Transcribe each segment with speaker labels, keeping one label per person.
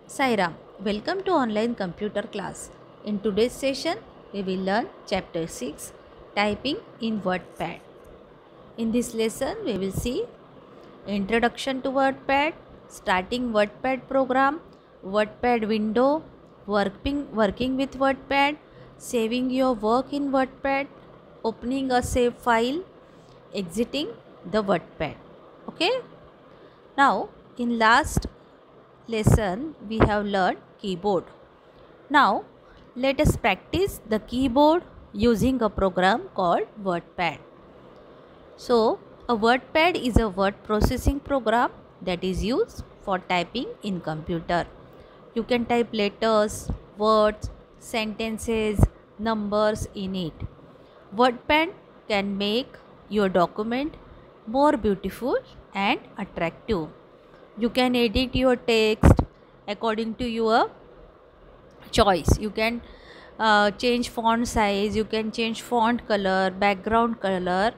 Speaker 1: Sairam, welcome to online computer class. In today's session, we will learn chapter 6 Typing in WordPad. In this lesson, we will see Introduction to WordPad, starting WordPad program, WordPad window, working with WordPad, saving your work in WordPad, opening a save file, exiting the WordPad. Okay? Now, in last lesson we have learned keyboard. Now let us practice the keyboard using a program called WordPad. So a WordPad is a word processing program that is used for typing in computer. You can type letters, words, sentences, numbers in it. WordPad can make your document more beautiful and attractive. You can edit your text according to your choice. You can change font size, you can change font color, background color.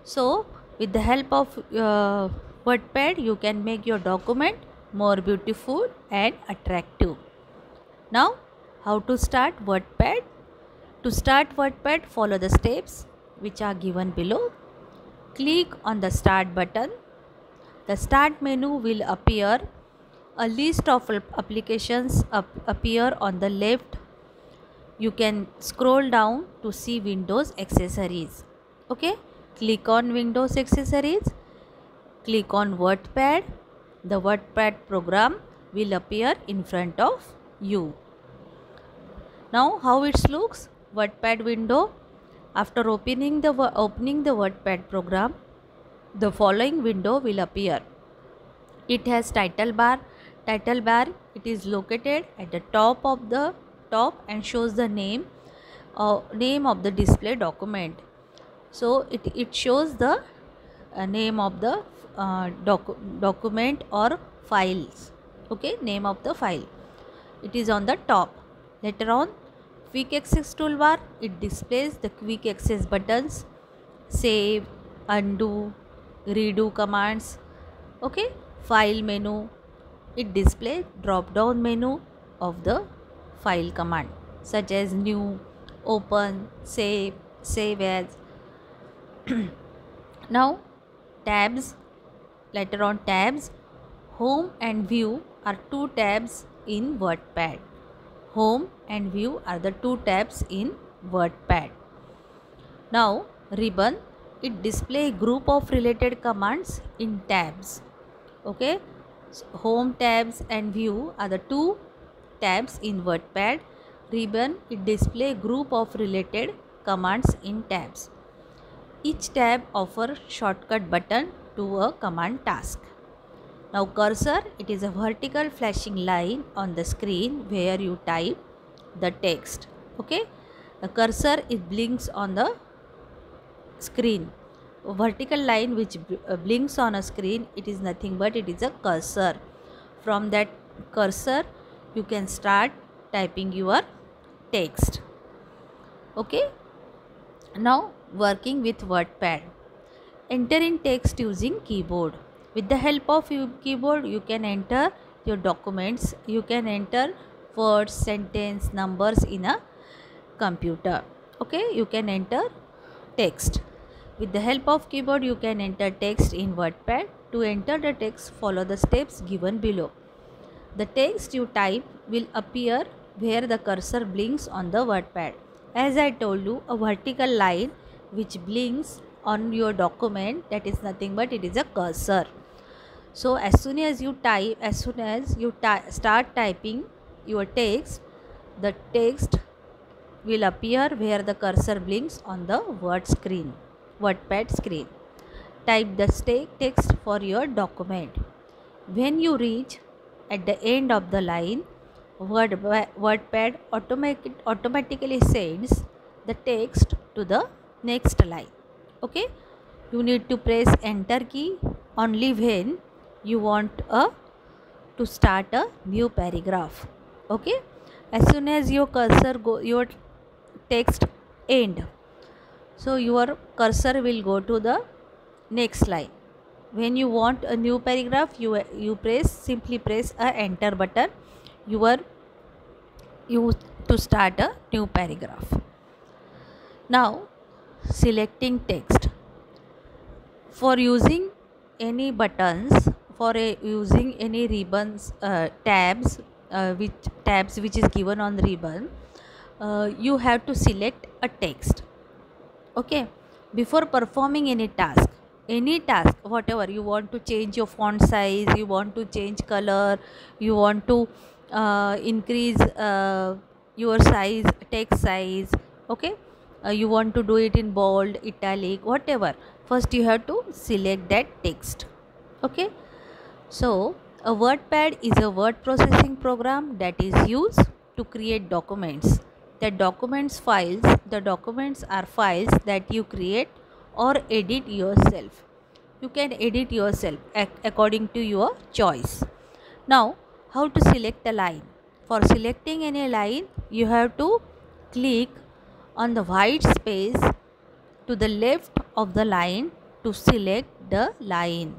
Speaker 1: So with the help of WordPad, you can make your document more beautiful and attractive. Now how to start WordPad? To start WordPad, follow the steps which are given below. Click on the start button. The start menu will appear. A list of applications appear on the left. You can scroll down to see Windows accessories. Okay, click on Windows accessories. Click on WordPad. The WordPad program will appear in front of you. Now how it looks? WordPad window. After opening the WordPad program, the following window will appear. It has title bar. Title bar, it is located at the top and shows the name of the display document. So it shows the name of the document or files. Okay, name of the file. It is on the top. Later on, quick access toolbar, it displays the quick access buttons, save, undo, redo commands. Okay, file menu, it displays drop down menu of the file command such as new, open, save as. Now tabs, later on tabs, home and view are two tabs in WordPad. Home and view are the two tabs in WordPad. Now ribbon, it display group of related commands in tabs. Okay, so home tabs and view are the two tabs in WordPad. Ribbon, it display group of related commands in tabs. Each tab offers shortcut button to a command task. Now cursor, it is a vertical flashing line on the screen where you type the text. Okay, the cursor, it blinks on the screen. A vertical line which blinks on a screen, it is nothing but it is a cursor. From that cursor you can start typing your text. Okay, now working with WordPad. Enter in text using keyboard. With the help of keyboard, you can enter your documents. You can enter words, sentence, numbers in a computer. Okay, you can enter text. With the help of keyboard, you can enter text in WordPad. To enter the text, follow the steps given below. The text you type will appear where the cursor blinks on the WordPad. As I told you, a vertical line which blinks on your document, that is nothing but it is a cursor. So as soon as you start typing your text, the text will appear where the cursor blinks on the WordPad screen. Type the text for your document. When you reach at the end of the line, WordPad automatically sends the text to the next line. Okay, you need to press enter key only when you want to start a new paragraph. Okay, as soon as your text end, so your cursor will go to the next line. When you want a new paragraph, you simply press a enter button. your you to start a new paragraph. Now selecting text. For using any buttons, using any ribbons, tabs which is given on the ribbon, you have to select a text. Okay, before performing any task, whatever you want to change your font size, you want to change color, you want to increase your size, text size. Okay, you want to do it in bold, italic, whatever. First you have to select that text. Okay, so a WordPad is a word processing program that is used to create documents. The documents are files that you create or edit yourself. You can edit yourself according to your choice. Now, how to select a line? For selecting any line, you have to click on the white space to the left of the line to select the line.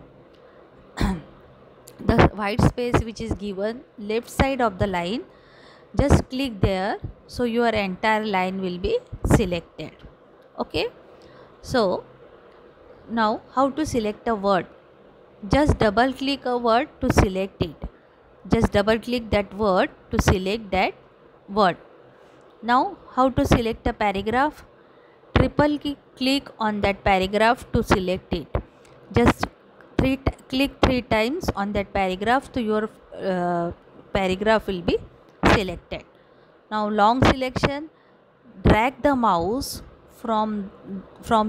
Speaker 1: The white space which is given left side of the line, just click there, so your entire line will be selected. Okay, so now how to select a word? Just double click a word to select it. Just double click that word to select that word. Now how to select a paragraph? Triple click on that paragraph to select it. Just click 3 times on that paragraph to your paragraph will be selected. Now long selection, drag the mouse from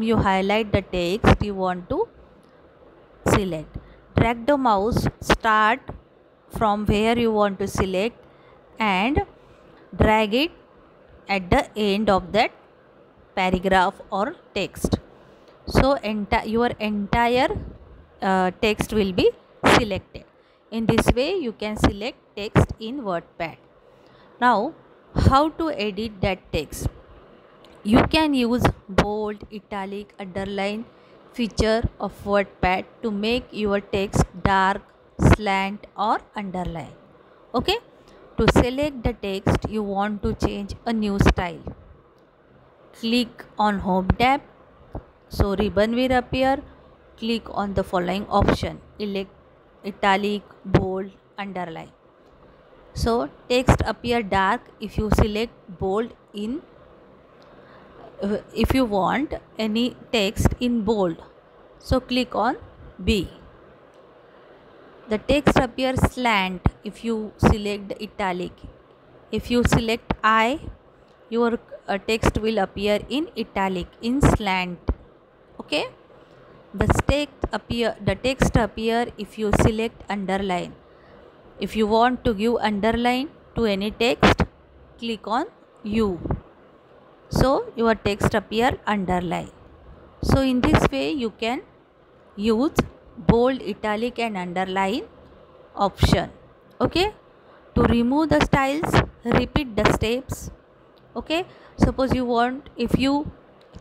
Speaker 1: you highlight the text you want to select. Drag the mouse, start from where you want to select and drag it at the end of that paragraph or text. So your entire text will be selected. In this way you can select text in WordPad. Now how to edit that text? You can use bold, italic, underline feature of WordPad to make your text dark, slant or underline. Okay, to select the text you want to change a new style, click on Home tab, so ribbon will appear. Click on the following option, italic, bold, underline. So text appear dark if you select bold in if you want any text in bold, so click on B. The text appears slant if you select the italic. If you select I, your text will appear in italic, in slant. Okay, the text appear if you select underline. If you want to give underline to any text, click on U, so your text appear underline. So in this way you can use bold, italic and underline option. Okay, to remove the styles, repeat the steps. Okay, suppose you want, if you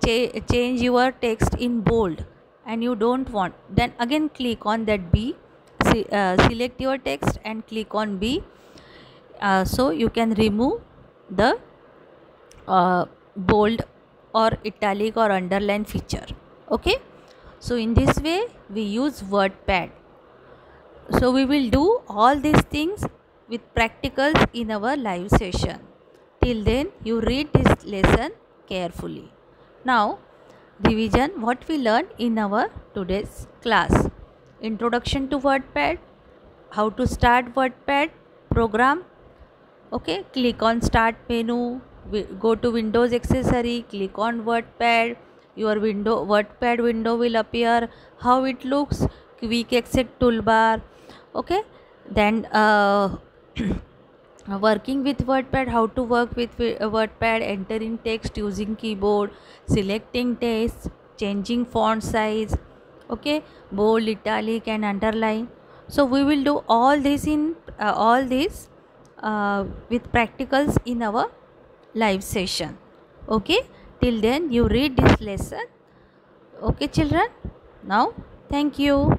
Speaker 1: change your text in bold and you don't want, then again click on that B, select your text and click on B, so you can remove the bold or italic or underline feature. Okay, so in this way we use WordPad. So we will do all these things with practicals in our live session. Till then you read this lesson carefully. Now revision what we learned in our today's class. Introduction to WordPad, how to start WordPad program. Okay, click on start menu, go to Windows accessory, click on WordPad. Your WordPad window will appear. How it looks? Quick exit toolbar. Okay, then working with WordPad, how to work with WordPad, entering text using keyboard, selecting text, changing font size. Okay, bold, italic and underline. So we will do all this with practicals in our live session. Okay, till then you read this lesson. Okay children, now thank you.